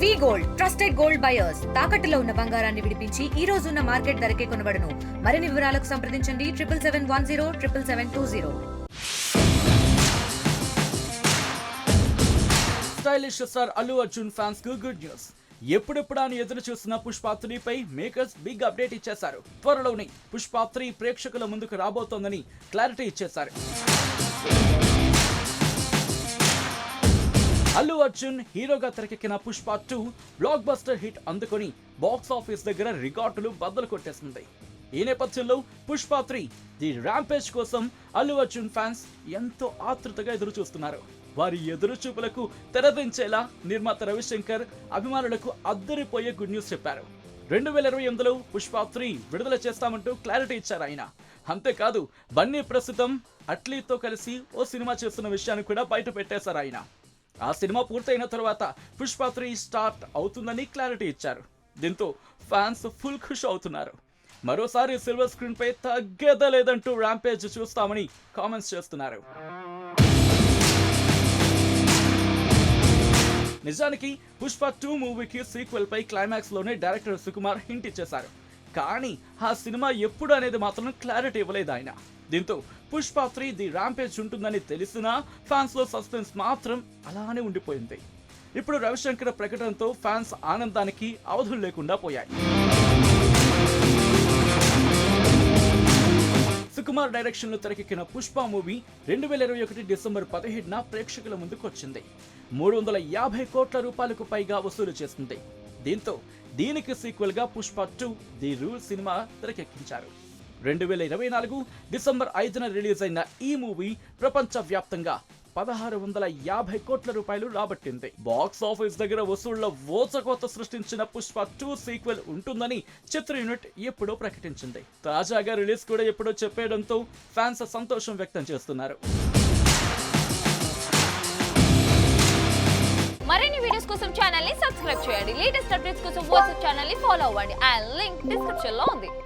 వి gold trusted gold buyers తాకట్టులో ఉన్న బంగారాన్ని విడిపించి ఈ రోజు ఉన్న మార్కెట్ ధరకే కొనబడును. మరిన్ని వివరాలకు సంప్రదించండి 7771077720. Stylish star Allu Arjun fans కు గుడ్ న్యూస్. ఎప్పుడెప్పుడు అని ఎదురు చూసిన పుష్ప 3 పై మేకర్స్ బిగ్ అప్డేట్ ఇచ్చేశారు. త్వరలోనే పుష్ప 3 ప్రేక్షకుల ముందుకు రాబోతోందని క్లారిటీ ఇచ్చేశారు. అల్లు అర్జున్ హీరోగా తెరకెక్కిన పుష్ప 2 బ్లాక్ బస్టర్ హిట్ అందుకొని బాక్స్ ఆఫీస్ దగ్గర రికార్డులు బద్దలు కొట్టేస్తుంది. ఈ నేపథ్యంలో పుష్ప 3 ది ర్యాంపేజ్ కోసం అల్లు అర్జున్ ఫ్యాన్స్ ఎంతో ఆతృతగా ఎదురు చూస్తున్నారు. వారి ఎదురు చూపులకు తెరదించేలా నిర్మాత రవిశంకర్ అభిమానులకు అద్దరిపోయే గుడ్ న్యూస్ చెప్పారు. 2028లో పుష్ప 3 విడుదల చేస్తామంటూ క్లారిటీ ఇచ్చారు ఆయన. అంతేకాదు బన్నీ ప్రస్తుతం అట్లీతో కలిసి ఓ సినిమా చేస్తున్న విషయాన్ని కూడా బయట పెట్టేశారు ఆయన. ఆ సినిమా పూర్తయిన తర్వాత పుష్ప 3 స్టార్ట్ అవుతుందని క్లారిటీ ఇచ్చారు. దీంతో ఫ్యాన్స్ ఫుల్ ఖుష్ అవుతున్నారు. మరోసారి సిల్వర్ స్క్రీన్ పై తగ్గేదే లేదంటూ ర్యాంపేజ్ చూస్తామని కామెంట్స్ చేస్తున్నారు. నిజానికి పుష్ప 2 మూవీకి సీక్వెల్ పై క్లైమాక్స్ లోనే డైరెక్టర్ సుకుమార్ హింట్ ఇచ్చేశారు. కానీ ఆ సినిమా ఎప్పుడు అనేది మాత్రం క్లారిటీ ఇవ్వలేదు ఆయన. దీంతో పుష్ప 3 ది ర్యాంపేజ్ ఉంటుందని తెలిసినా ఫ్యాన్స్ లో సస్పెన్స్ మాత్రం అలానే ఉండిపోయింది. ఇప్పుడు రవిశంకర్ ప్రకటనతో ఫ్యాన్స్ ఆనందానికి అవధులు లేకుండా పోయాయి. సుకుమార్ డైరెక్షన్ లో తెరకెక్కిన పుష్ప మూవీ 2021 డిసెంబర్ 17న ప్రేక్షకుల ముందుకు వచ్చింది. 350 కోట్ల రూపాయలకు పైగా వసూలు చేస్తుంది. దీంతో దీనికి సీక్వెల్ గా పుష్ప 2 ది రూల్ సినిమా తెరకెక్కించారు. 2024 డిసెంబర్ 5న రిలీజ్ అయిన ఈ మూవీ ప్రపంచ వ్యాప్తంగా 1650 కోట్ల రూపాయలు రాబట్టింది. బాక్స్ ఆఫీస్ దగ్గర వసూళ్ల ఓచకోత సృష్టించిన పుష్ప 2 సీక్వెల్ ఉంటుందని చిత్ర యూనిట్ ఎప్పుడో ప్రకటించింది. తాజాగా రిలీజ్ కూడా ఎప్పుడో చెప్పేయడంతో ఫ్యాన్స్ సంతోషం వ్యక్తం చేస్తున్నారు. మరిన్ని వీడియోస్ కోసం ఛానల్ ని సబ్స్క్రైబ్ చేయండి. లేటెస్ట్ అప్డేట్స్ కోసం వాట్సాప్ ఛానల్ ని ఫాలో అవ్వండి. ఆ లింక్ డిస్క్రిప్షన్ లో ఉంది.